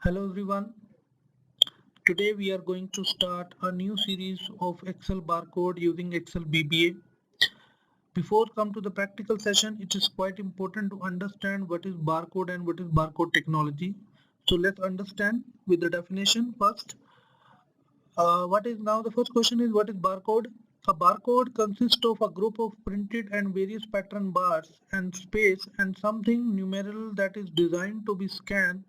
Hello everyone. Today we are going to start a new series of Excel barcode using Excel BBA. Before come to the practical session, it is quite important to understand what is barcode and what is barcode technology. So let's understand with the definition first. The first question is, what is barcode? A barcode consists of a group of printed and various pattern bars and space and something numeral that is designed to be scanned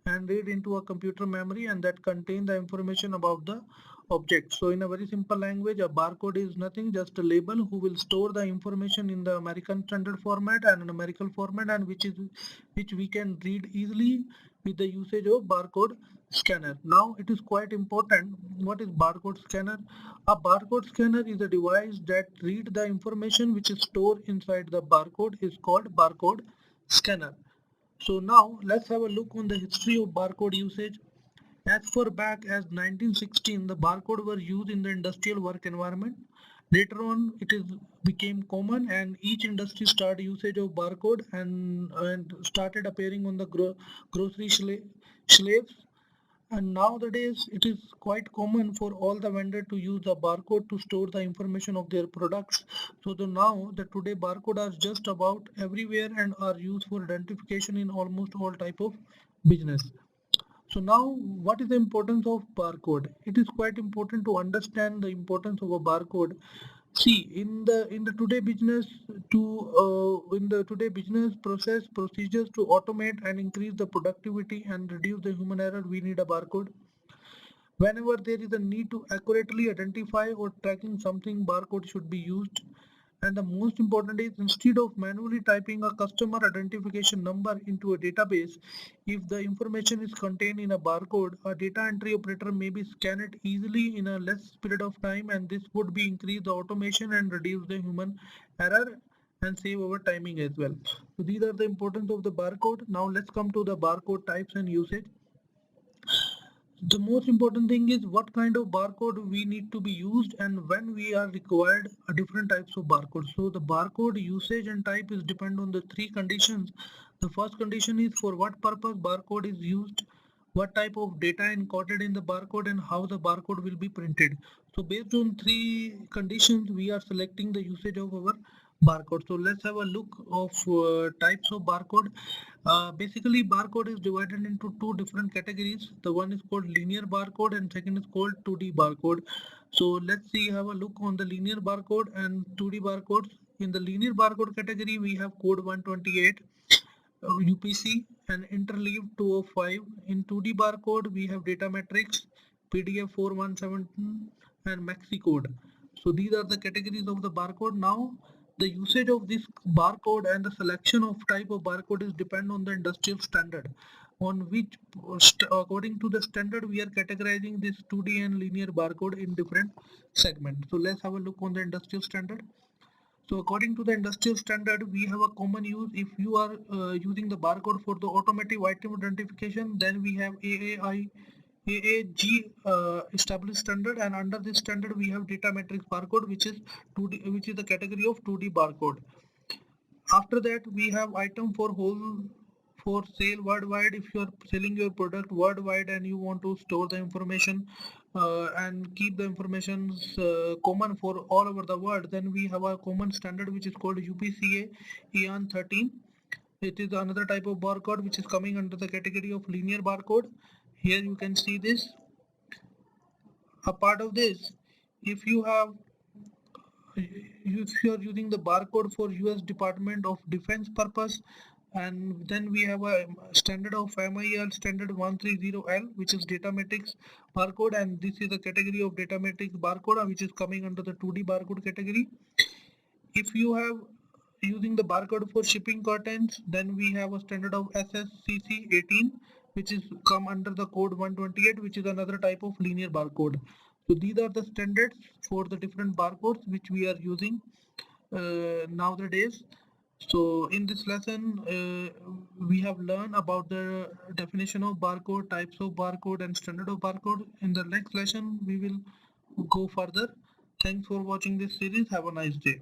and read into a computer memory and that contain the information about the object. So in a very simple language, a barcode is nothing, just a label who will store the information in the American standard format and a numerical format, and which we can read easily with the usage of barcode scanner. Now it is quite important, what is barcode scanner? A barcode scanner is a device that read the information which is stored inside the barcode is called barcode scanner. So now let's have a look on the history of barcode usage. As far back as 1916, the barcode were used in the industrial work environment. Later on, it became common, and each industry started usage of barcode and started appearing on the grocery shelves. And nowadays, it is quite common for all the vendor to use the barcode to store the information of their products. So now the today barcode are just about everywhere and are used for identification in almost all type of business. So now, what is the importance of barcode? It is quite important to understand the importance of a barcode. See, in the today business in the today business procedures to automate and increase the productivity and reduce the human error, we need a barcode. Whenever there is a need to accurately identify or tracking something, barcode should be used. And the most important is, instead of manually typing a customer identification number into a database, if the information is contained in a barcode, a data entry operator may be scanned it easily in a less period of time, and this would be increase the automation and reduce the human error and save our timing as well. So these are the importance of the barcode. Now let's come to the barcode types and usage. The most important thing is what kind of barcode we need to be used and when we are required different types of barcodes. So the barcode usage and type is depend on the three conditions. The first condition is for what purpose barcode is used, what type of data encoded in the barcode, and how the barcode will be printed. So based on three conditions, we are selecting the usage of our barcode. So let's have a look of types of barcode. Basically, barcode is divided into two different categories. The one is called linear barcode and second is called 2D barcode. So let's have a look on the linear barcode and 2D barcodes. In the linear barcode category, we have code 128, UPC and interleave 205. In 2D barcode, we have data matrix, PDF 417 and maxi code. So these are the categories of the barcode. Now the usage of this barcode and the selection of type of barcode is depend on the industrial standard, on which according to the standard we are categorizing this 2D and linear barcode in different segments. So let's have a look on the industrial standard. So according to the industrial standard, we have a common use. If you are using the barcode for the automotive item identification, then we have AAG established standard, and under this standard we have data matrix barcode, which is 2D, which is the category of 2D barcode. After that, we have item for sale worldwide. If you are selling your product worldwide and you want to store the information and keep the information common for all over the world, then we have a common standard which is called UPCA EAN 13. It is another type of barcode which is coming under the category of linear barcode. Here you can see this. A part of this, if you are using the barcode for US Department of Defense purpose, and then we have a standard of MIL standard 130L, which is data matrix barcode, and this is the category of data matrix barcode which is coming under the 2D barcode category. If you have using the barcode for shipping contents, then we have a standard of SSCC 18, which is come under the code 128, which is another type of linear barcode. So these are the standards for the different barcodes which we are using nowadays. So in this lesson, we have learned about the definition of barcode, types of barcode and standard of barcode. In the next lesson, we will go further. Thanks for watching this series. Have a nice day.